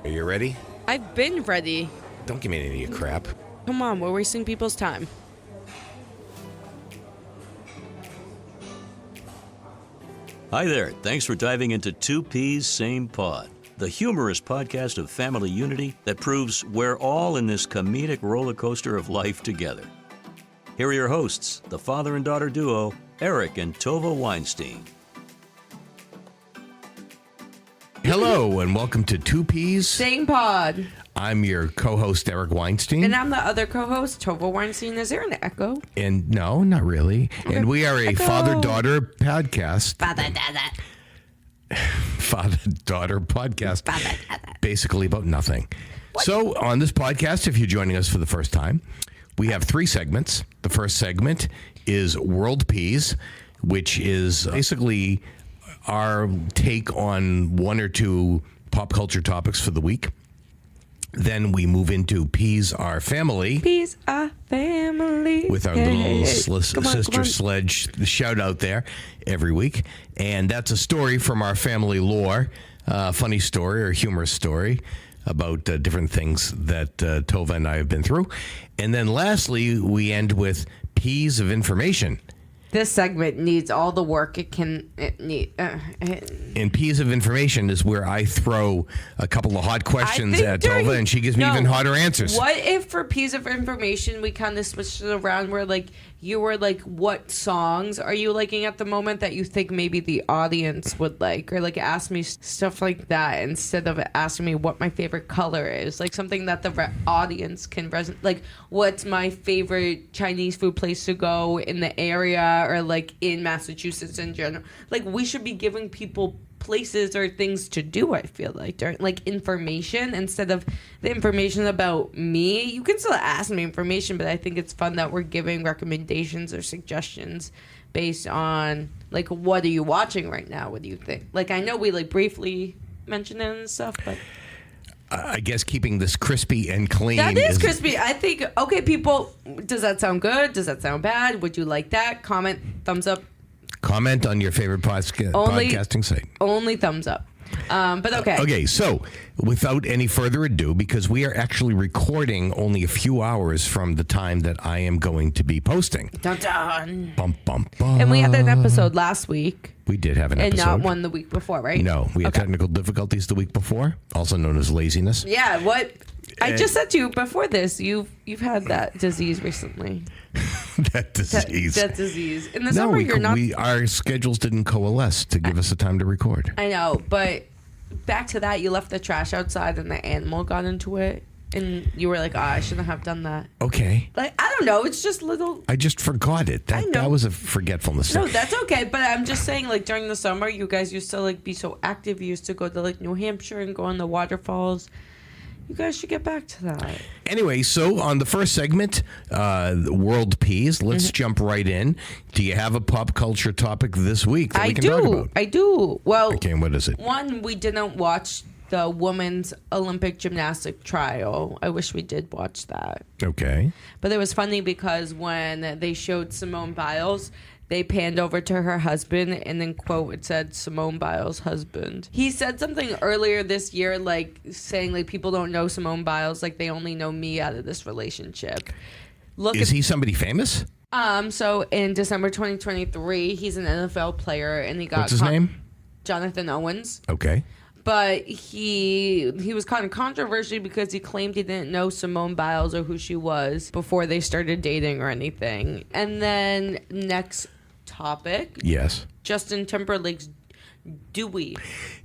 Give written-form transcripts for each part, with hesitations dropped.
Are you ready? I've been ready. Don't give me any of your crap. Come on, we're wasting people's time. Hi there. Thanks for diving into Two Peas, Same Pod, the humorous podcast of family unity that proves we're all in this comedic roller coaster of life together. Here are your hosts, the father and daughter duo, Eric and Tovah Weinstein. Hello, and welcome to Two Peas. Same pod. I'm your co-host, Eric Weinstein. And I'm the other co-host, Tovah Weinstein. Is there an echo? And no, not really. Okay. And we are a Echo. father-daughter podcast. Father-daughter. Father-daughter podcast. Father-daughter. Basically about nothing. So on this podcast, if you're joining us for the first time, we have three segments. The first segment is World Peas, which is basically our take on one or two pop culture topics for the week. Then we move into Peas Our Family. Peas are family. With our little sister sledge shout out there every week. And that's a story from our family lore, funny story or humorous story about different things that Tovah and I have been through. And then lastly, we end with Peas of Information. This segment needs all the work it need. And Peas of Information is where I throw a couple of hot questions at Tovah, and she gives me even hotter answers. What if for Peas of Information we kind of switched it around where like you were like, what songs are you liking at the moment that you think maybe the audience would like, or like ask me stuff like that instead of asking me what my favorite color is, like something that the audience can resonate, like what's my favorite Chinese food place to go in the area or like in Massachusetts in general. Like we should be giving people places or things to do, I feel like information instead of the information about me. You can still ask me information, but I think it's fun that we're giving recommendations or suggestions based on like, what are you watching right now? What do you think? Like, I know we like briefly mentioned it and stuff, but I guess keeping this crispy and clean. that is crispy. I think, okay, people, does that sound good? Does that sound bad? Would you like that? Comment, thumbs up. Comment on your favorite podcasting site. Only thumbs up. But okay. Okay, so without any further ado, because we are actually recording only a few hours from the time that I am going to be posting. Dun, dun. Bum, bum, bum. And we had an episode last week. We did have an And episode. not one the week before, right? No, we had technical difficulties the week before, also known as laziness. Yeah, what? I just said to you before this, you've had that disease recently. That disease. That disease. In the summer, you're not. Our schedules didn't coalesce to give us the time to record. I know, but back to that, you left the trash outside and the animal got into it. And you were like, I shouldn't have done that. Okay. Like, I don't know. It's just little. I just forgot it. That was a forgetfulness. No, that's okay. But I'm just saying, like, during the summer, you guys used to, like, be so active. You used to go to, like, New Hampshire and go on the waterfalls. You guys should get back to that. Anyway, so on the first segment, World Peas, let's jump right in. Do you have a pop culture topic this week that we can talk about? I do. Well, okay, what is it? One, we didn't watch the women's Olympic gymnastic trial. I wish we did watch that. Okay. But it was funny because when they showed Simone Biles, they panned over to her husband and then, quote, it said Simone Biles' husband. He said something earlier this year, like saying like people don't know Simone Biles, like they only know me out of this relationship. Is he somebody famous? So in December 2023, he's an NFL player and he got What's his name? Jonathan Owens. Okay. But he was kind of controversial because he claimed he didn't know Simone Biles or who she was before they started dating or anything. And then next topic. Yes. Justin Timberlake's Dewey.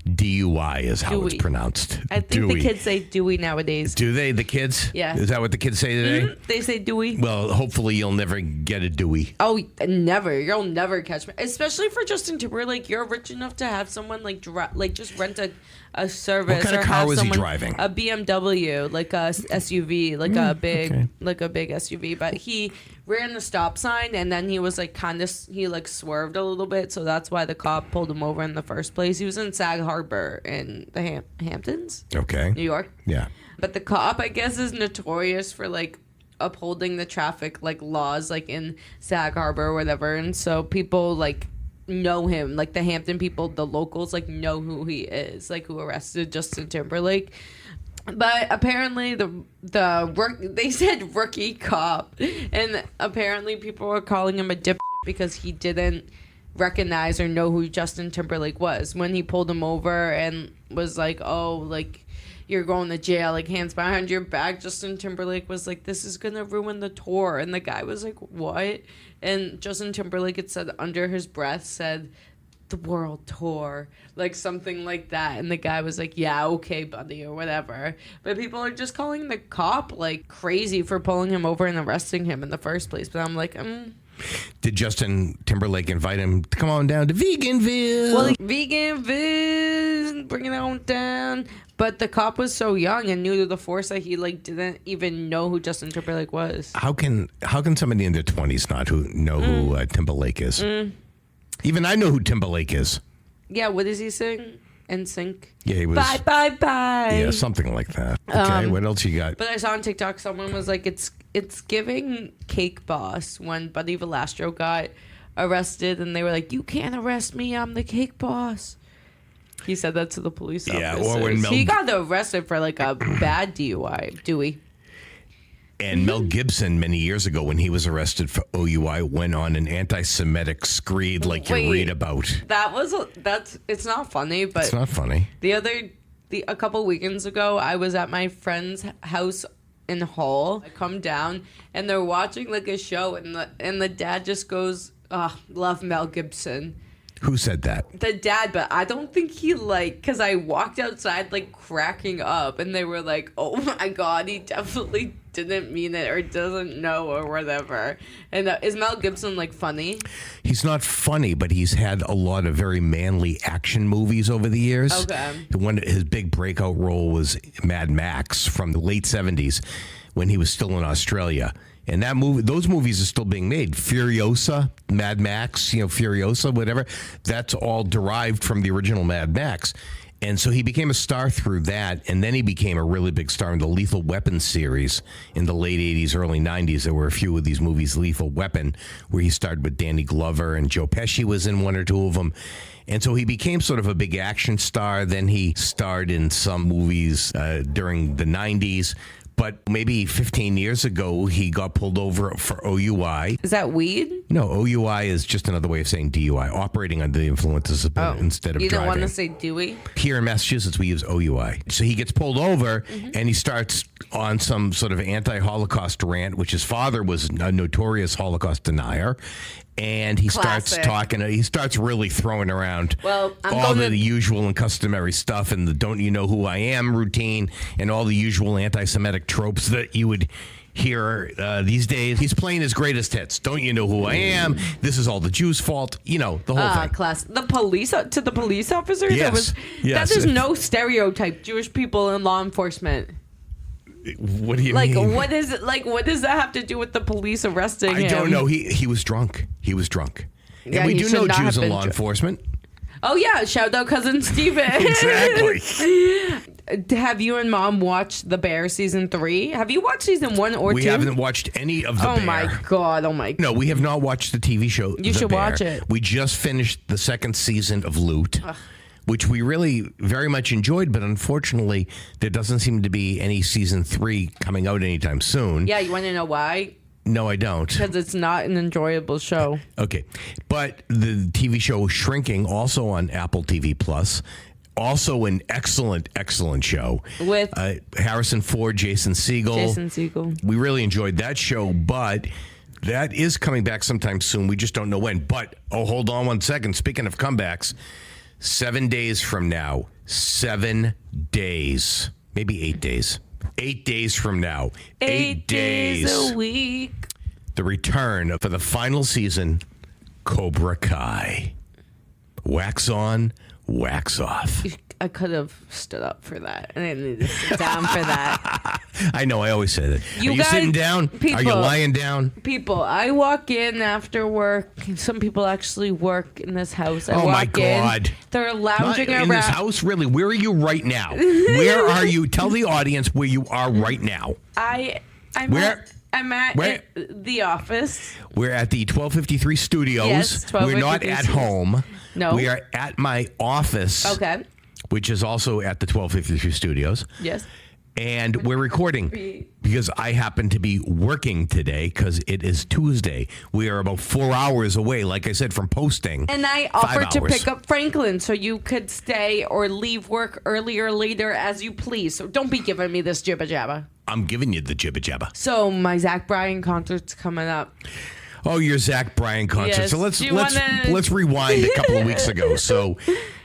DUI is how Dewey. it's pronounced. I think Dewey. the kids say Dewey nowadays. Do they, the kids? Yeah. Is that what the kids say today? Mm-hmm. They say Dewey. Well, hopefully you'll never get a Dewey. Oh, never. You'll never catch me. Especially for Justin Timberlake, you're rich enough to have someone like just rent a service. What kind of car was he driving? A BMW, like a SUV, like a big SUV. But he ran the stop sign and then he was like he swerved a little bit, so that's why the cop pulled him over in the first place. He was in Sag Harbor in the Hamptons. Okay. New York. Yeah. But the cop, I guess, is notorious for like upholding the traffic like laws like in Sag Harbor or whatever, and so people like know him, like the Hampton people, the locals like know who he is, like who arrested Justin Timberlake. But apparently they said rookie cop, and apparently people were calling him a dipshit because he didn't recognize or know who Justin Timberlake was when he pulled him over and was like, "Oh, like you're going to jail, like hands behind your back." Justin Timberlake was like, "This is gonna ruin the tour," and the guy was like, "What?" And Justin Timberlake had said under his breath, said, "The world tour," like something like that, and the guy was like, "Yeah, okay, buddy," or whatever. But people are just calling the cop like crazy for pulling him over and arresting him in the first place. But I'm like, Did Justin Timberlake invite him to come on down to Veganville? well, Veganville, bring it on down. But the cop was so young and new to the force that he like didn't even know who Justin Timberlake was. How can somebody in their 20s not know who Timberlake is? Even I know who Timberlake is. Yeah, what does he sing? NSYNC. Yeah, he was. Bye, bye, bye. Yeah, something like that. Okay, what else you got? But I saw on TikTok someone was like, it's giving Cake Boss when Buddy Valastro got arrested, and they were like, "You can't arrest me, I'm the Cake Boss." He said that to the police officers. Yeah, or when he got arrested for like a bad DUI. Dewey. And Mel Gibson, many years ago, when he was arrested for OUI, went on an anti-Semitic screed like you read about. It's not funny, but It's not funny. A couple weekends ago, I was at my friend's house in Hull. I come down and they're watching like a show, and the dad just goes, "Love Mel Gibson." Who said that? The dad, but I don't think he because I walked outside like cracking up, and they were like, "Oh my God, he definitely didn't mean it or doesn't know or whatever." And is Mel Gibson like funny? He's not funny, but he's had a lot of very manly action movies over the years. Okay. His big breakout role was Mad Max from the late 70s when he was still in Australia. And those movies are still being made. Furiosa, Mad Max, Furiosa, whatever. That's all derived from the original Mad Max. And so he became a star through that, and then he became a really big star in the Lethal Weapon series in the late 80s, early 90s. There were a few of these movies, Lethal Weapon, where he starred with Danny Glover, and Joe Pesci was in one or two of them. And so he became sort of a big action star. Then he starred in some movies during the 90s. But maybe 15 years ago, he got pulled over for OUI. Is that weed? No, OUI is just another way of saying DUI, operating under the influences instead of You don't driving. want to say Dewey? Here in Massachusetts, we use OUI. So he gets pulled over, and he starts on some sort of anti-Holocaust rant, which his father was a notorious Holocaust denier. And he Classic. he starts really throwing around Well, all the usual and customary stuff and the "don't you know who I am" routine and all the usual anti-Semitic tropes that you would hear these days. He's playing his greatest hits. "Don't you know who I am? This is all the Jews' fault." The whole thing. Class. The police officer? Yes. Yes. That is no stereotype. Jewish people in law enforcement. What do you mean? What is it? What does that have to do with the police arresting him? I don't know. He was drunk. He was drunk. Yeah, and we he do should know not Jews have in been law enforcement. Oh, yeah. Shout out Cousin Steven. Exactly. Have you and Mom watched The Bear season 3? Have you watched season 1 or 2? We haven't watched any of The Bear. Oh, my God. Oh, my God. No, we have not watched the TV show. You should watch it. We just finished the second season of Loot, which we really very much enjoyed, but unfortunately, there doesn't seem to be any season 3 coming out anytime soon. Yeah, you want to know why? No, I don't. Because it's not an enjoyable show. Okay. But the TV show Shrinking, also on Apple TV Plus. Also an excellent, excellent show. With Harrison Ford, Jason Segel. We really enjoyed that show, but that is coming back sometime soon. We just don't know when. But, hold on one second. Speaking of comebacks, 7 days from now, 7 days, maybe 8 days. 8 days from now. 8 days a week. The return for the final season, Cobra Kai. Wax on, wax off. I could have stood up for that. I didn't need to sit down for that. I know, I always say that. Are you guys, sitting down? people, Are you lying down? People, I walk in after work. Some people actually work in this house. I Oh, walk my God. In, they're lounging Not around. in this house? Really? Where are you right now? Where are you? Tell the audience where you are right now. I'm Where? at the office. We're at the 1253 studios. Yes, We're not 1253 at studios. home. No. We are at my office. Okay. Which is also at the 1253 studios. Yes. And we're recording because I happen to be working today because it is Tuesday. We are about 4 hours away, like I said, from posting. And I offered to pick up Franklin so you could stay or leave work earlier or later as you please. So don't be giving me this jibba jabba. I'm giving you the jibba jabba. So my Zach Bryan concert's coming up. Oh, your Zach Bryan concert. Yes. So let's rewind a couple of weeks ago. So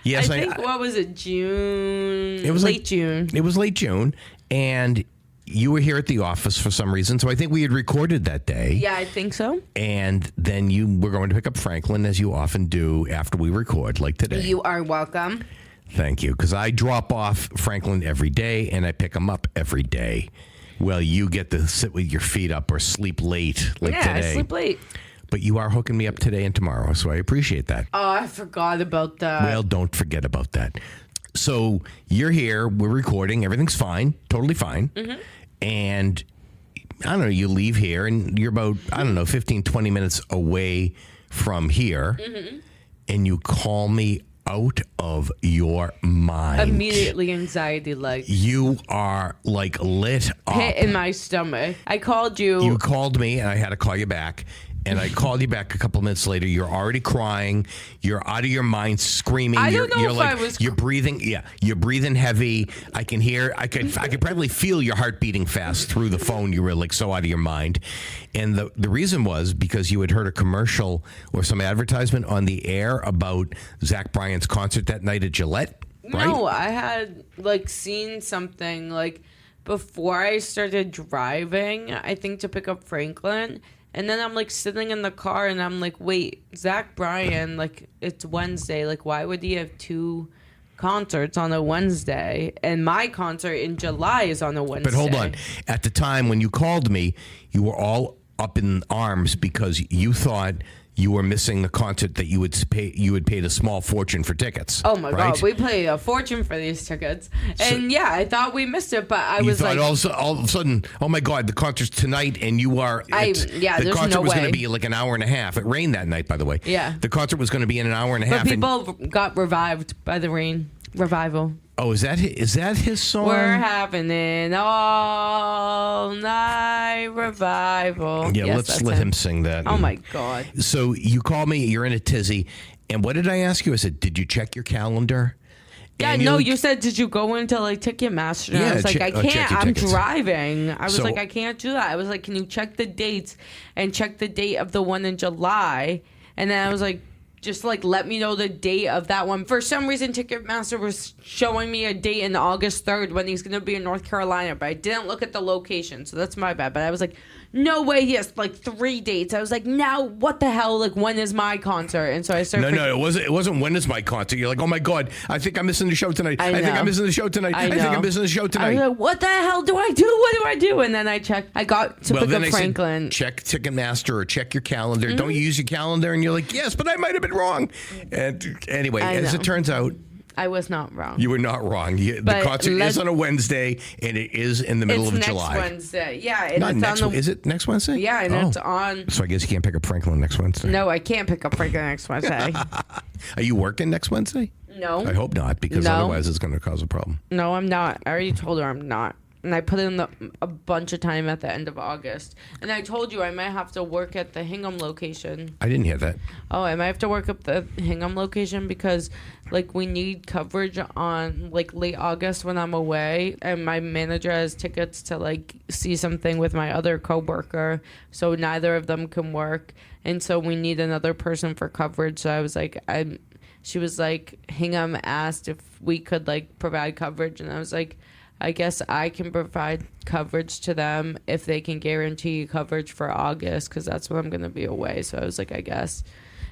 yes, I think what was it, June? It was late June. It was late June, and you were here at the office for some reason. So I think we had recorded that day. Yeah, I think so. And then you were going to pick up Franklin, as you often do after we record, like today. You are welcome. Thank you, because I drop off Franklin every day, and I pick him up every day. Well, you get to sit with your feet up or sleep late like today. Yeah, I sleep late. But you are hooking me up today and tomorrow, so I appreciate that. Oh, I forgot about that. Well, don't forget about that. So you're here, we're recording, everything's fine, totally fine. Mm-hmm. And I don't know, you leave here and you're about, 15, 20 minutes away from here. Mm-hmm. And you call me out of your mind. Immediately anxiety like. You are like lit up. Hit in my stomach. I called you. You called me and I had to call you back. And I called you back a couple of minutes later. You're already crying. You're out of your mind, screaming. I don't know you're if like, I was. You're breathing. Yeah, you're breathing heavy. I can hear. I could probably feel your heart beating fast through the phone. You were like so out of your mind. And the reason was because you had heard a commercial or some advertisement on the air about Zach Bryan's concert that night at Gillette. Right? No, I had seen something before I started driving. I think to pick up Franklin. And then I'm sitting in the car and I'm like, wait, Zach Bryan, it's Wednesday. Why would he have two concerts on a Wednesday? And my concert in July is on a Wednesday. But hold on. At the time when you called me, you were all up in arms because you thought you were missing the concert that you had paid a small fortune for tickets. Oh my right? God, we paid a fortune for these tickets, and yeah, I thought we missed it, but I was like, all of a sudden, oh my God, the concert's tonight, and you are. The concert was going to be like an hour and a half. It rained that night, by the way. Yeah, the concert was going to be in an hour and a but half. But people got revived by the rain. Revival. Oh, is that his song? We're having an all night revival. Yeah, yes, let's let him sing that. Oh my God. So you call me, you're in a tizzy, and what did I ask you? I said, did you check your calendar? Yeah, no, you said, did you go into Ticketmaster? And I was like, I can't, I'm driving. I was like, I can't do that. I was like, can you check the dates and check the date of the one in July? And then I was like, just let me know the date of that one. For some reason, Ticketmaster was showing me a date in August 3rd when he's going to be in North Carolina, but I didn't look at the location, so that's my bad. But I was like, no way, he has 3 dates. I was like, now what the hell? When is my concert? And so I started. No, it wasn't when is my concert. You're like, oh my God, I think I'm missing the show tonight. I think I'm missing the show tonight. I think I'm missing the show tonight. I was like, what the hell do I do? What do I do? And then I checked. I got to pick up Franklin. Check Ticketmaster or check your calendar. Mm-hmm. Don't you use your calendar? And you're like, yes, but I might have been wrong. And anyway, as it turns out, I was not wrong. You were not wrong. The concert is on a Wednesday, and it is in the middle of July. It's next Wednesday. Yeah. And is it next Wednesday? Yeah, and it's on. So I guess you can't pick up Franklin next Wednesday. No, I can't pick up Franklin next Wednesday. Are you working next Wednesday? No. I hope not, because otherwise it's going to cause a problem. No, I'm not. I already told her I'm not. And I put in a bunch of time at the end of August. And I told you I might have to work at the Hingham location. I didn't hear that. Oh, I might have to work at the Hingham location because, we need coverage on, late August when I'm away. And my manager has tickets to, see something with my other coworker. So neither of them can work. And so we need another person for coverage. So I was like, she was like, Hingham asked if we could, provide coverage. And I was like, I guess I can provide coverage to them if they can guarantee coverage for August because that's when I'm going to be away. So I was like, I guess.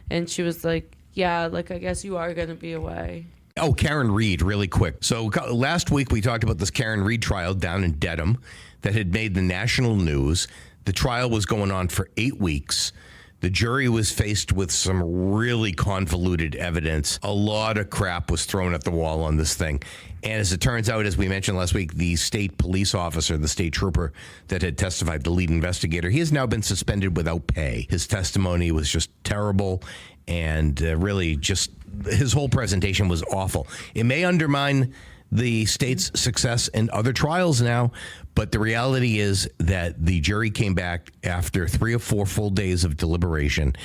And she was like, yeah, I guess you are going to be away. Oh, Karen Reed, really quick. So last week we talked about this Karen Reed trial down in Dedham that had made the national news. The trial was going on for 8 weeks. The jury was faced with some really convoluted evidence. A lot of crap was thrown at the wall on this thing. And as it turns out, as we mentioned last week, the state police officer, the state trooper that had testified, the lead investigator, he has now been suspended without pay. His testimony was just terrible and really just his whole presentation was awful. It may undermine the state's success in other trials now. But the reality is that the jury came back after 3 or 4 full days of deliberation,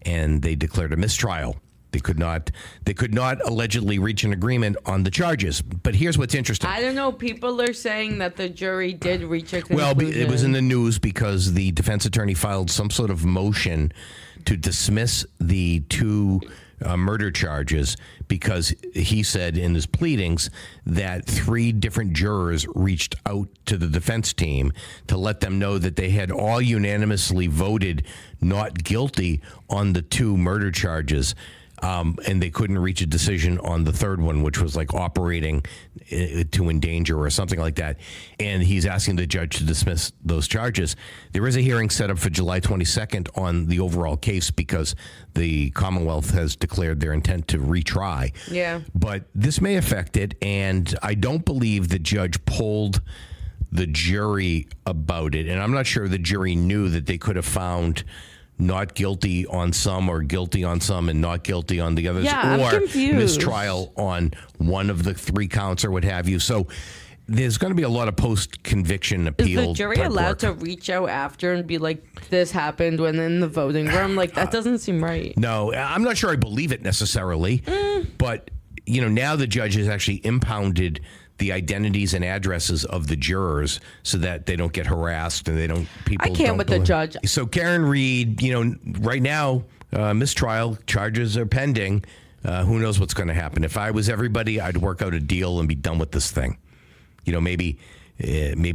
and they declared a mistrial. They could not allegedly reach an agreement on the charges. But here's what's interesting. I don't know. People are saying that the jury did reach a conclusion. Well, it was in the news because the defense attorney filed some sort of motion to dismiss the 2 murder charges because he said in his pleadings that 3 different jurors reached out to the defense team to let them know that they had all unanimously voted not guilty on the 2 murder charges. And they couldn't reach a decision on the 3rd one, which was like operating to endanger or something like that. And he's asking the judge to dismiss those charges. There is a hearing set up for July 22nd on the overall case because the Commonwealth has declared their intent to retry. Yeah. But this may affect it. And I don't believe the judge polled the jury about it. And I'm not sure the jury knew that they could have found not guilty on some or guilty on some and not guilty on the others, Yeah, or I'm confused. mistrial on one of the 3 counts or what have you. So there's going to be a lot of post-conviction appeal. Is the jury type allowed work. to reach out after and be like, this happened when in the voting room? Like, that doesn't seem right. No, I'm not sure I believe it necessarily, but now the judge has actually impounded the identities and addresses of the jurors so that they don't get harassed and they don't. People I can't don't with the judge. So Karen Reed, right now, mistrial charges are pending. Who knows what's going to happen? If I was everybody, I'd work out a deal and be done with this thing. Maybe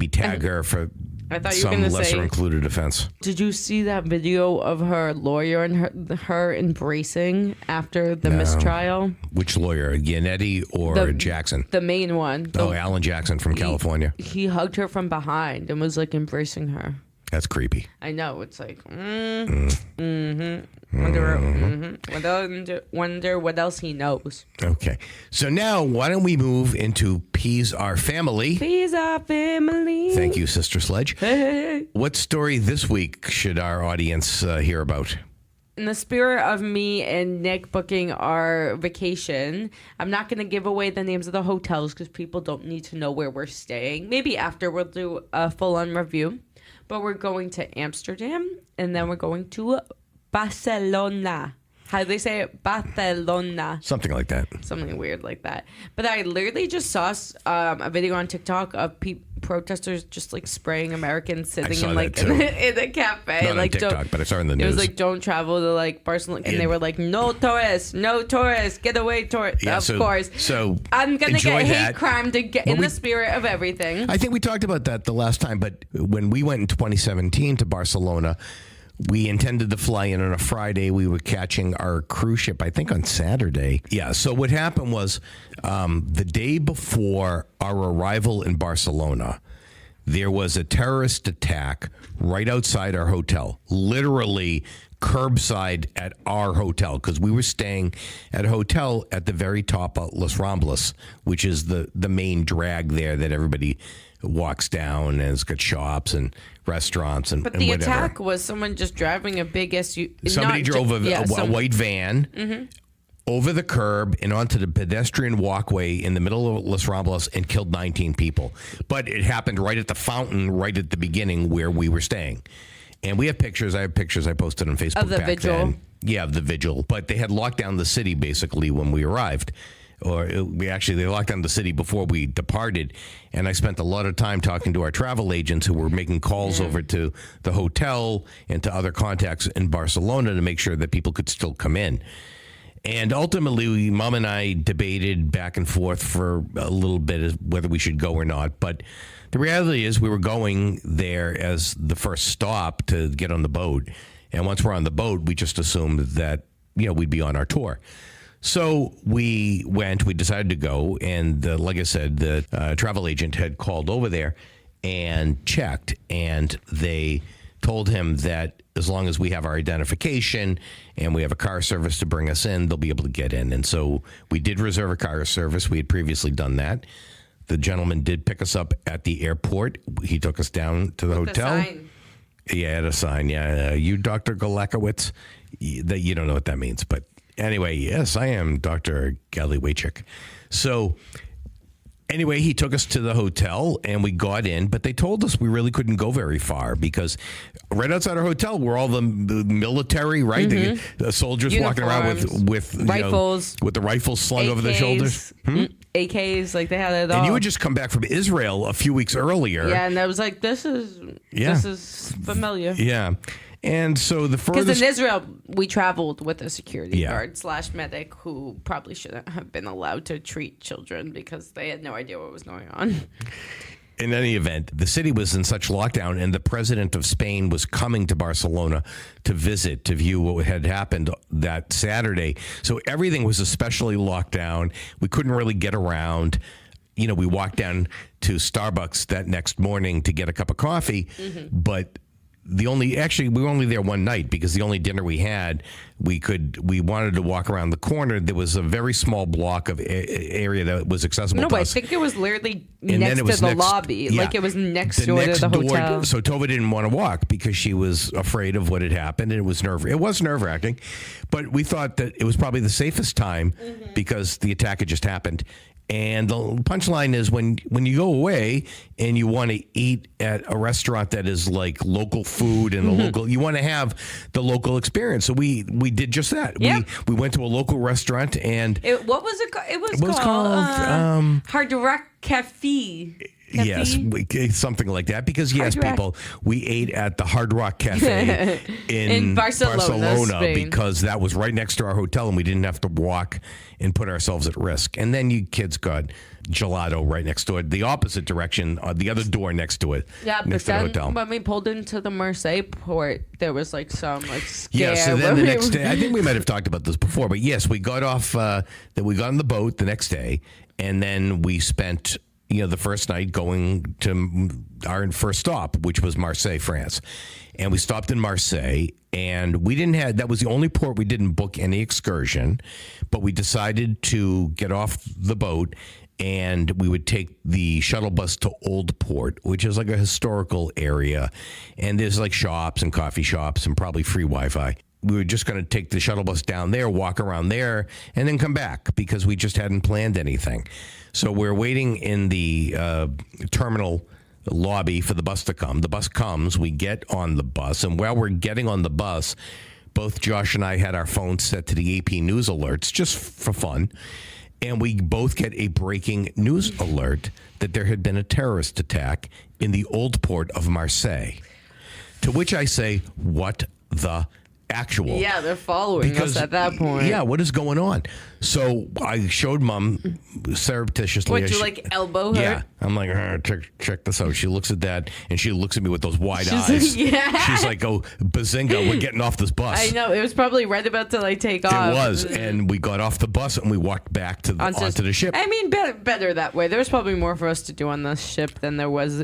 tag her for I thought you were some gonna lesser say- included offense. Did you see that video of her lawyer and her embracing after the mistrial? Which lawyer, Yannetti or The- Jackson? The main one. Alan Jackson from California. He hugged her from behind and was like embracing her. That's creepy. I know. It's like, wonder what else he knows. Okay. So now, why don't we move into Peas Our Family? He's our family. Thank you, Sister Sledge. Hey. What story this week should our audience hear about? In the spirit of me and Nick booking our vacation, I'm not going to give away the names of the hotels because people don't need to know where we're staying. Maybe after we'll do a full-on review. But we're going to Amsterdam, and then we're going to Barcelona. How do they say it? Barcelona. Something like that. Something weird like that. But I literally just saw a video on TikTok of protesters just like spraying Americans sitting saw in like that too. in a cafe. Not on like TikTok, but I saw it in the It news. was like, don't travel to like Barcelona, and they were like, no tourists, get away tourists. Yeah, of so- course. so I'm gonna enjoy get hate that. crime to get in the spirit of everything. I think we talked about that the last time, but when we went in 2017 to Barcelona, we intended to fly in on a Friday. We were catching our cruise ship, I think, on Saturday. Yeah, so what happened was the day before our arrival in Barcelona, there was a terrorist attack right outside our hotel, literally curbside at our hotel, because we were staying at a hotel at the very top of Las Ramblas, which is the main drag there that everybody walks down, and it's got shops and restaurants and But the whatever. attack was someone just driving a big SUV. Somebody drove a white van over the curb and onto the pedestrian walkway in the middle of Las Ramblas and killed 19 people. But it happened right at the fountain, right at the beginning where we were staying. And we have pictures. I have pictures I posted on Facebook Of the back vigil? then. Yeah, of the vigil. But they had locked down the city basically when we arrived. They locked down the city before we departed, and I spent a lot of time talking to our travel agents who were making calls over to the hotel and to other contacts in Barcelona to make sure that people could still come in. And ultimately, Mom and I debated back and forth for a little bit as whether we should go or not. But the reality is we were going there as the first stop to get on the boat. And once we're on the boat, we just assumed that, we'd be on our tour. So we decided to go. And like I said, the travel agent had called over there and checked. And they told him that as long as we have our identification and we have a car service to bring us in, they'll be able to get in. And so we did reserve a car service. We had previously done that. The gentleman did pick us up at the airport. He took us down to the hotel. The sign. Yeah, at a sign. Yeah, you, Dr. Galakowicz. That you don't know what that means, but anyway, yes, I am Dr. Gallywaychik. So Anyway, he took us to the hotel and we got in, but they told us we really couldn't go very far because right outside our hotel were all the military, right? The soldiers walking around with rifles, with the rifles slung AKs, over their shoulders. AKs, like they had it all. And you had just come back from Israel a few weeks earlier. Yeah, and I was like, this is familiar. Yeah. And so the furthest... Because in Israel, we traveled with a security guard / medic who probably shouldn't have been allowed to treat children because they had no idea what was going on. In any event, the city was in such lockdown, and the president of Spain was coming to Barcelona to visit, to view what had happened that Saturday. So everything was especially locked down. We couldn't really get around. You know, we walked down to Starbucks that next morning to get a cup of coffee, but... we were only there one night because the only dinner we had, we wanted to walk around the corner. There was a very small block of area that was accessible to us. I think it was literally next to the lobby. Yeah. Like it was next door to the hotel. So Tovah didn't want to walk because she was afraid of what had happened, and it was nerve-wracking. But we thought that it was probably the safest time because the attack had just happened. And the punchline is when you go away and you want to eat at a restaurant that is like local food and you want to have the local experience. So we did just that. Yep. We went to a local restaurant and what was it called? It was called Hard Rock Cafe. Yes, something like that. Because people, we ate at the Hard Rock Cafe in Barcelona because that was right next to our hotel, and we didn't have to walk and put ourselves at risk. And then you kids got gelato right next to it, the opposite direction, the other door next to it. Yeah, next but then to the hotel. When we pulled into the Marseilles port, there was like some scare. Yeah, so then the next day, I think we might have talked about this before, but yes, we got off. We got on the boat the next day, and then we spent. The first night going to our first stop, which was Marseille, France. And we stopped in Marseille, and that was the only port we didn't book any excursion, but we decided to get off the boat and we would take the shuttle bus to Old Port, which is like a historical area. And there's like shops and coffee shops and probably free Wi-Fi. We were just going to take the shuttle bus down there, walk around there, and then come back because we just hadn't planned anything. So we're waiting in the terminal lobby for the bus to come. The bus comes, we get on the bus, and while we're getting on the bus, both Josh and I had our phones set to the AP news alerts just for fun, and we both get a breaking news alert that there had been a terrorist attack in the Old Port of Marseille. To which I say, what the actual? Yeah, they're following us at that point. Yeah, what is going on? So I showed Mom surreptitiously. What, you like elbow her? Yeah. I'm like, check this out. She looks at that, and she looks at me with those wide eyes. She's like, oh, bazinga, we're getting off this bus. I know. It was probably right about to take off. It was. And we got off the bus, and we walked back onto the ship. I mean, better that way. There was probably more for us to do on the ship than there was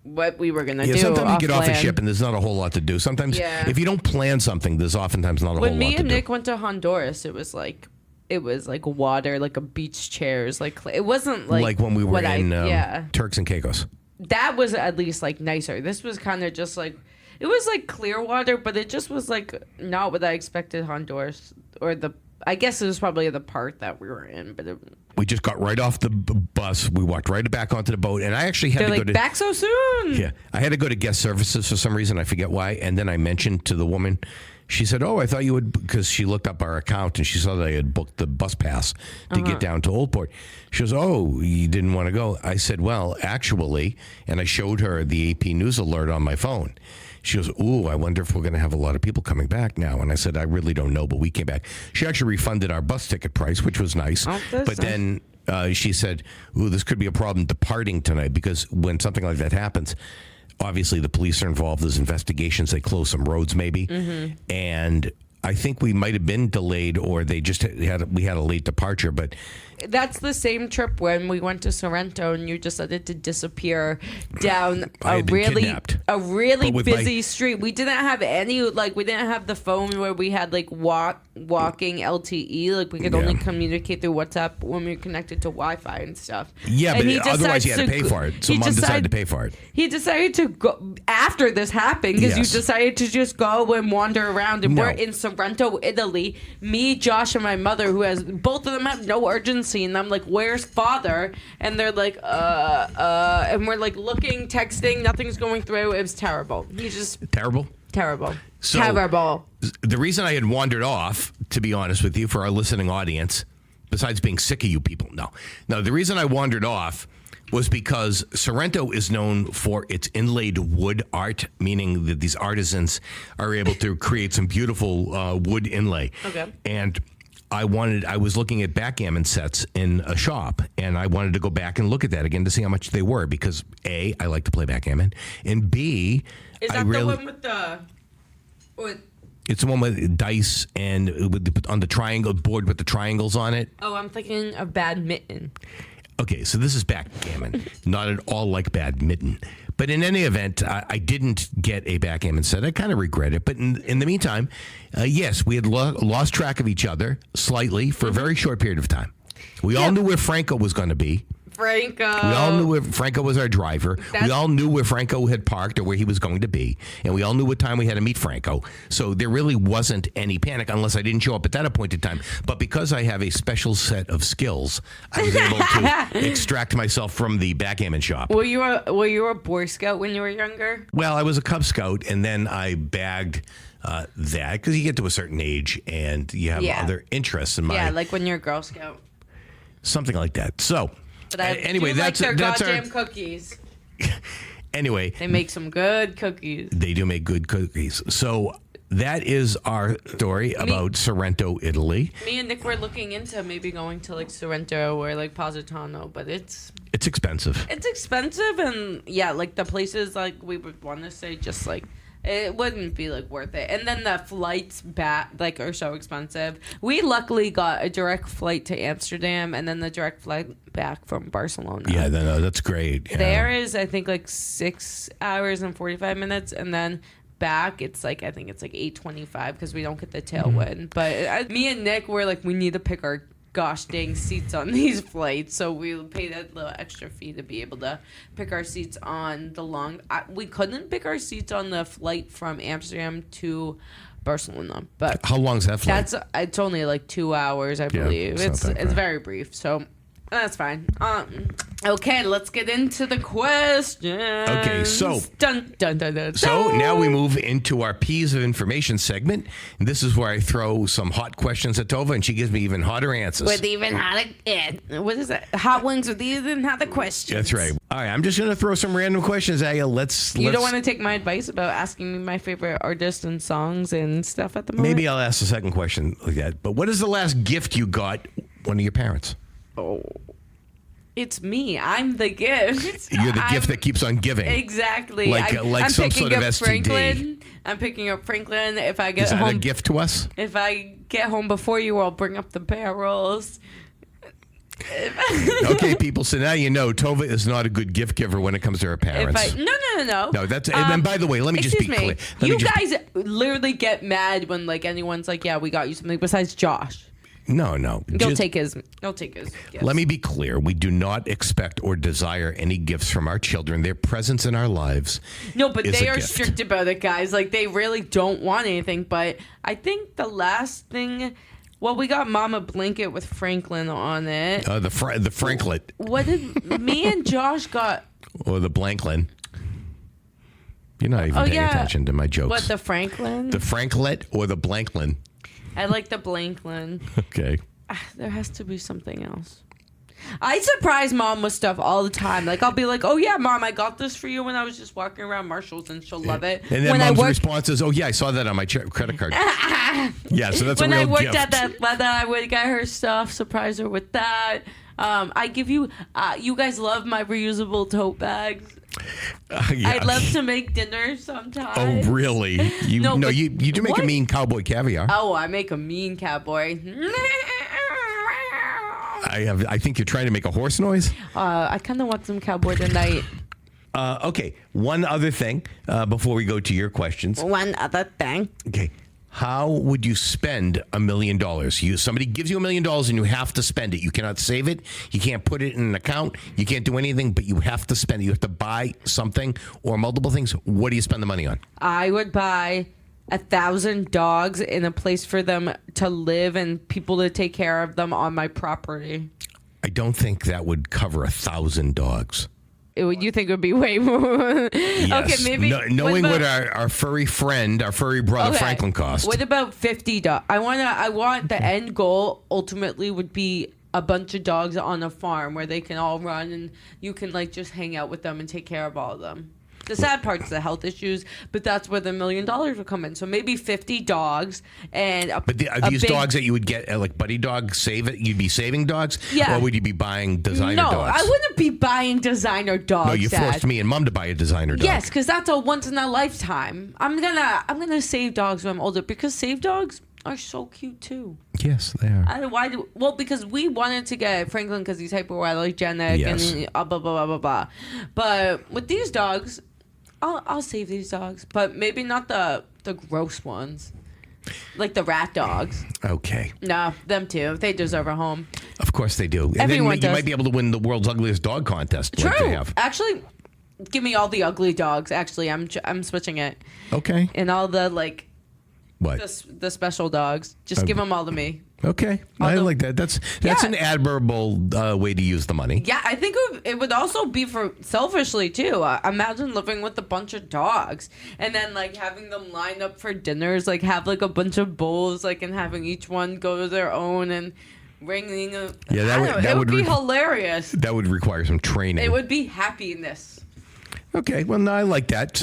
what we were going to do. Sometimes you get off a ship and there's not a whole lot to do. Sometimes if you don't plan something, there's oftentimes not a whole lot to do. When me and Nick went to Honduras, it was like water, like a beach chairs. Like it wasn't like when we were in Turks and Caicos. That was at least like nicer. This was kind of just like, it was like clear water, but it just was like not what I expected Honduras I guess it was probably the part that we were in, but we just got right off the bus. We walked right back onto the boat, and I actually had to go to back so soon. Yeah, I had to go to guest services for some reason. I forget why. And then I mentioned to the woman, she said, "Oh, I thought you would," because she looked up our account and she saw that I had booked the bus pass to get down to Old Port. She goes, "Oh, you didn't want to go?" I said, "Well, actually," and I showed her the AP news alert on my phone. She goes, "Ooh, I wonder if we're going to have a lot of people coming back now." And I said, "I really don't know," but we came back. She actually refunded our bus ticket price, which was nice. But then she said, "Ooh, this could be a problem departing tonight," because when something like that happens, obviously the police are involved. There's investigations. They close some roads maybe. And I think we might have been delayed, or they just we had a late departure. But that's the same trip when we went to Sorrento and you decided to disappear down a really busy street. We didn't have we didn't have the phone where we had walking LTE. Like we could only communicate through WhatsApp when we were connected to Wi-Fi and stuff. Yeah, And but otherwise you had to pay for it. So Mom decided to pay for it. He decided to go after this happened because you decided to just go and wander around. And we're in Sorrento, Italy. Me, Josh, and my mother, who has both of them have no urgency, and I'm like, "Where's father?" And they're like, and we're like looking, texting, nothing's going through. It was terrible. He's just Terrible. So, terrible. The reason I had wandered off, to be honest with you, for our listening audience, besides being sick of you people, no, the reason I wandered off was because Sorrento is known for its inlaid wood art, meaning that these artisans are able to create some beautiful wood inlay. Okay. And I was looking at backgammon sets in a shop, and I wanted to go back and look at that again to see how much they were, because A, I like to play backgammon, and B, Is that the one with the... It's the one with dice and on the triangle board with the triangles on it. Oh, I'm thinking of badminton. Okay, so this is backgammon, not at all like badminton. But in any event, I didn't get a backgammon set. I kind of regret it. But in the meantime, yes, we had lost track of each other slightly for a very short period of time. We all knew where Franco was going to be. Franco. We all knew where Franco was our driver. We all knew where Franco had parked or where he was going to be. And we all knew what time we had to meet Franco. So there really wasn't any panic unless I didn't show up at that appointed time. But because I have a special set of skills, I was able to extract myself from the backgammon shop. Were you a Boy Scout when you were younger? Well, I was a Cub Scout, and then I bagged that because you get to a certain age and you have other interests in mind. Yeah, like when you're a Girl Scout. Something like that. So... But I anyway, that's their that's goddamn cookies. Anyway, they make some good cookies. They do make good cookies. So that is our story about Sorrento, Italy. Me and Nick were looking into maybe going to like Sorrento or like Positano, but it's expensive. It's expensive, and like the places like we would want to say just like. It wouldn't be like worth it, and then the flights back like are so expensive. We luckily got a direct flight to Amsterdam, and then the direct flight back from Barcelona. Yeah, no, that's great. Yeah. There is, I think, like 6 hours and 45 minutes, and then back it's like I think it's like 8:25 because we don't get the tailwind. But me and Nick were like, we need to pick our gosh dang seats on these flights, so we paid a little extra fee to be able to pick our seats on the long. We couldn't pick our seats on the flight from Amsterdam to Barcelona, but how long is that flight? It's only like 2 hours, I believe. It's very brief, so that's fine. Okay, let's get into the questions. Okay, so dun, dun, dun, dun, so now we move into our Piece of Information segment. And this is where I throw some hot questions at Tovah, and she gives me even hotter answers. With even hotter, what is that? Hot wings with even hotter questions. That's right. All right, I'm just going to throw some random questions at you. You don't want to take my advice about asking me my favorite artists and songs and stuff at the moment? Maybe I'll ask the second question like that. But what is the last gift you got one of your parents? Oh. It's me. I'm the gift. You're the gift that keeps on giving. Exactly. Like I'm some sort of STD. Franklin. I'm picking up Franklin. If I get home, is that a gift to us? If I get home before you, I'll bring up the barrels. Okay, people. So now you know Tovah is not a good gift giver when it comes to her parents. No. No, that's. And by the way, let me just be clear. You guys literally get mad when like anyone's like, "Yeah, we got you something." Besides Josh. No. He'll take his gifts. Let me be clear. We do not expect or desire any gifts from our children. Their presence in our lives. No, but they are gift. strict about it, guys. Like, they really don't want anything. But I think the last thing... Well, we got Mom a blanket with Franklin on it. The Franklet. What did... Me and Josh got... Or the Blanklin. You're not even paying attention to my jokes. What, the Franklin? The Franklet or the Blanklin? I like the Blanklin. Okay. There has to be something else. I surprise Mom with stuff all the time. Like, I'll be like, "Oh yeah, Mom, I got this for you when I was just walking around Marshall's," and she'll love it. And then Mom's response is, "Oh yeah, I saw that on my credit card." Yeah, so that's a real gift. When I worked at that leather, I would get her stuff, surprise her with that. I give you, you guys love my reusable tote bags. Yeah. I'd love to make dinner sometimes. Oh, really? You do make a mean cowboy caviar. Oh, I make a mean cowboy. I think you're trying to make a horse noise. I kind of want some cowboy tonight. Okay, one other thing before we go to your questions. One other thing. Okay, How would you spend $1 million? Somebody gives you $1 million and you have to spend it. You cannot save it. You can't put it in an account. You can't do anything, but you have to spend it. You have to buy something or multiple things. What do you spend the money on? I would buy 1,000 dogs in a place for them to live and people to take care of them on my property. I don't think that would cover 1,000 dogs. You think it would be way more? Yes. Okay, maybe. Knowing what our furry friend, our furry brother Franklin cost. What about 50 dogs? I want the end goal ultimately would be a bunch of dogs on a farm where they can all run and you can like just hang out with them and take care of all of them. The sad part's the health issues, but that's where the $1 million would come in. So maybe 50 dogs and are these dogs that you would get like buddy dog save it? You'd be saving dogs, yeah. Or would you be buying designer dogs? No, I wouldn't be buying designer dogs. No, you forced me and Mom to buy a designer dog. Yes, because that's a once in a lifetime. I'm gonna save dogs when I'm older because save dogs are so cute too. Yes, they are. Because we wanted to get Franklin because he's hypoallergenic and blah blah blah blah blah. But with these dogs, I'll save these dogs, but maybe not the gross ones, like the rat dogs. Okay. No, them too. They deserve a home. Of course they do. And Everyone then does. You might be able to win the world's ugliest dog contest. True. Like they have. Actually, give me all the ugly dogs. Actually, I'm switching it. Okay. And all the like. What? The special dogs. Just give them all to me. Okay. I like that. That's an admirable way to use the money. Yeah, I think it would also be for selfishly too. Imagine living with a bunch of dogs and then like having them line up for dinners, like have like a bunch of bowls, like and having each one go to their own and ringing. That would be hilarious. That would require some training. It would be happiness. Okay, well, no, I like that.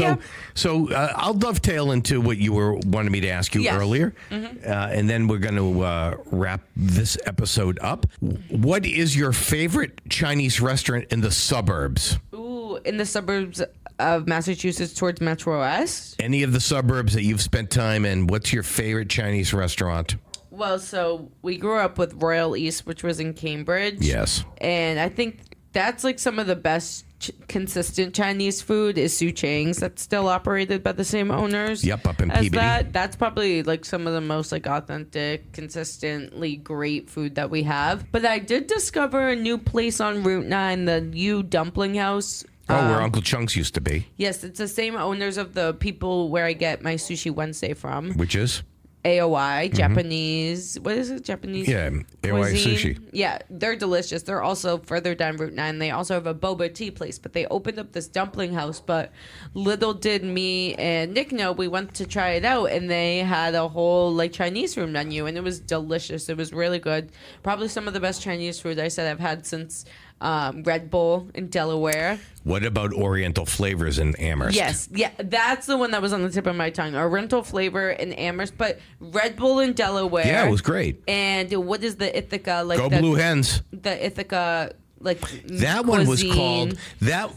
So I'll dovetail into what you were wanting me to ask you earlier, and then we're going to wrap this episode up. What is your favorite Chinese restaurant in the suburbs? Ooh, in the suburbs of Massachusetts towards Metro West? Any of the suburbs that you've spent time in, what's your favorite Chinese restaurant? Well, so we grew up with Royal East, which was in Cambridge. Yes. And I think that's like some of the best consistent Chinese food is Su Chang's. That's still operated by the same owners. Yep, up in Peabody. That's probably like some of the most like authentic, consistently great food that we have. But I did discover a new place on Route 9, the U Dumpling House. Where Uncle Chung's used to be. Yes, it's the same owners of the people where I get my Sushi Wednesday from. Which is? AOI, Japanese. What is it? Japanese? Yeah, AOI cuisine. sushi. Yeah, they're delicious. They're also further down Route 9. They also have a boba tea place, but they opened up this dumpling house. But little did me and Nick know, we went to try it out, and they had a whole like Chinese food menu, and it was delicious. It was really good. Probably some of the best Chinese food I said I've had since Red Bull in Delaware. What about Oriental Flavors in Amherst? Yes, yeah, that's the one that was on the tip of my tongue. Oriental Flavor in Amherst, but Red Bull in Delaware. Yeah, it was great. And what is the Ithaca like? Go Blue Hens. The Ithaca like that cuisine.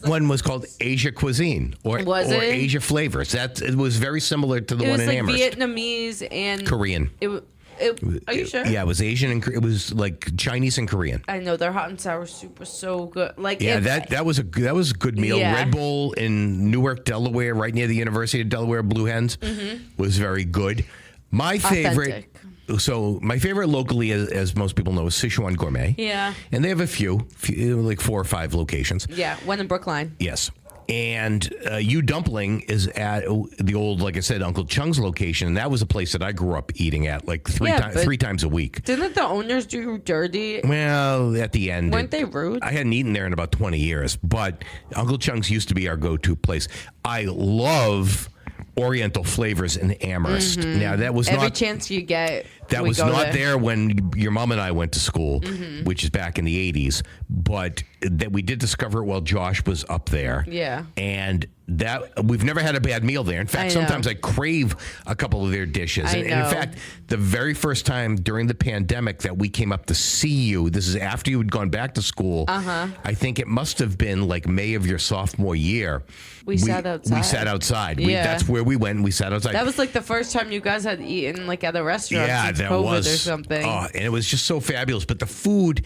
one was called Asia Cuisine or Asia Flavors. It was very similar to the one in Amherst. It was like Vietnamese and Korean. Are you sure? Yeah, it was Asian and it was like Chinese and Korean. I know their hot and sour soup was so good. Like that was a good meal. Yeah. Red Bull in Newark, Delaware, right near the University of Delaware, Blue Hens was very good. My favorite. Authentic. So my favorite locally, as most people know, is Sichuan Gourmet. Yeah. And they have a few, like 4 or 5 locations. Yeah, one in Brookline. Yes. And U Dumpling is at the old, like I said, Uncle Chung's location. And that was a place that I grew up eating at like three times a week. Didn't the owners do you dirty? Well, at the end. Weren't they rude? I hadn't eaten there in about 20 years. But Uncle Chung's used to be our go-to place. I love Oriental Flavors in Amherst. Now, that was every chance you get. That was not there when your mom and I went to school, which is back in the 80s. But that we did discover it while Josh was up there. Yeah. And that we've never had a bad meal there. In fact, sometimes I crave a couple of their dishes. And in fact, the very first time during the pandemic that we came up to see you, this is after you had gone back to school. I think it must have been like May of your sophomore year. We sat outside. We sat outside. Yeah. That's where we went. And we sat outside. That was like the first time you guys had eaten like at a restaurant since that COVID was or something. Oh, and it was just so fabulous. But the food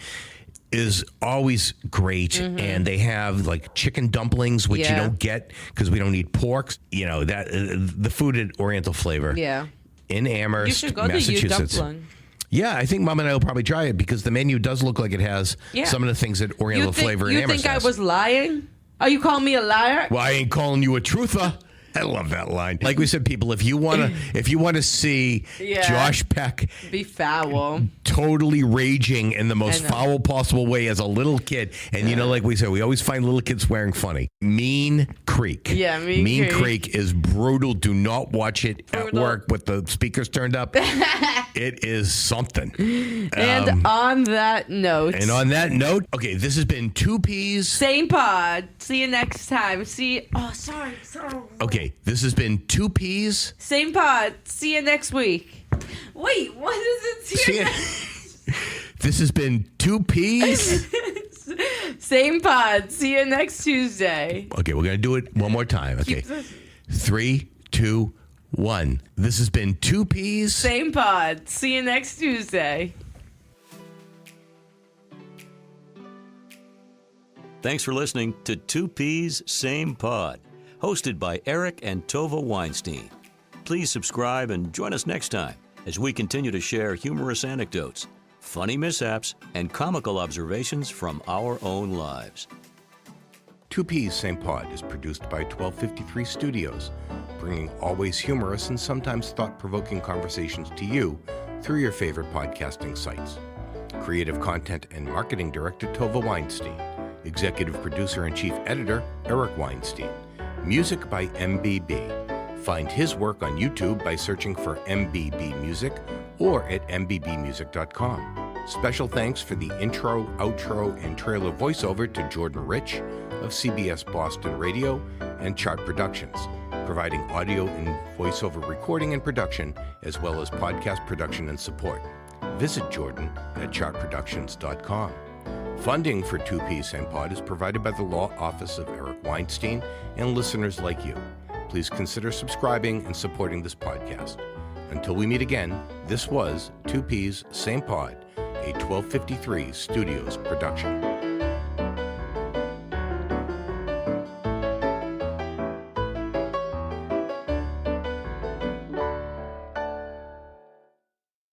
is always great, and they have like chicken dumplings, which you don't get because we don't eat pork. You know that the food at Oriental Flavor. Yeah. in You Amherst, should go to Massachusetts. U-Dumpling. Yeah, I think Mom and I will probably try it because the menu does look like it has Yeah. some of the things that Oriental Flavor in You Amherst think I has. was lying? Are you calling me a liar? Well, I ain't calling you a truther. I love that line. Like we said, people, if you want to see Yeah. Josh Peck Be foul. totally raging in the most I know. foul possible way as a little kid, and like we said, we always find little kids swearing funny. Mean Creek. Yeah, Mean Creek is brutal. Do not watch it at Brutal. work with the speakers turned up. It is something. And on that note. And on that note, okay, this has been Two Peas. Same pod. See you next time. Sorry. Okay, this has been Two Peas. Same pod. See you next week. Wait, what is it? See you next- This has been Two Peas. Same pod. See you next Tuesday. Okay, we're going to do it one more time. Okay. 3, 2, 1. This has been Two Peas. Same pod. See you next Tuesday. Thanks for listening to Two Peas, Same Pod, hosted by Eric and Tovah Weinstein. Please subscribe and join us next time as we continue to share humorous anecdotes, funny mishaps, and comical observations from our own lives. Two Peas, Same Pod is produced by 1253 Studios, bringing always humorous and sometimes thought-provoking conversations to you through your favorite podcasting sites. Creative Content and Marketing Director Tovah Weinstein. Executive Producer and Chief Editor Eric Weinstein. Music by MBB. Find his work on YouTube by searching for MBB Music or at mbbmusic.com. Special thanks for the intro, outro, and trailer voiceover to Jordan Rich of CBS Boston Radio and Chart Productions, providing audio and voiceover recording and production, as well as podcast production and support. Visit Jordan at chartproductions.com. Funding for Two Peas Same Pod is provided by the Law Office of Eric Weinstein and listeners like you. Please consider subscribing and supporting this podcast. Until we meet again, this was Two Peas Same Pod, a 1253 Studios production.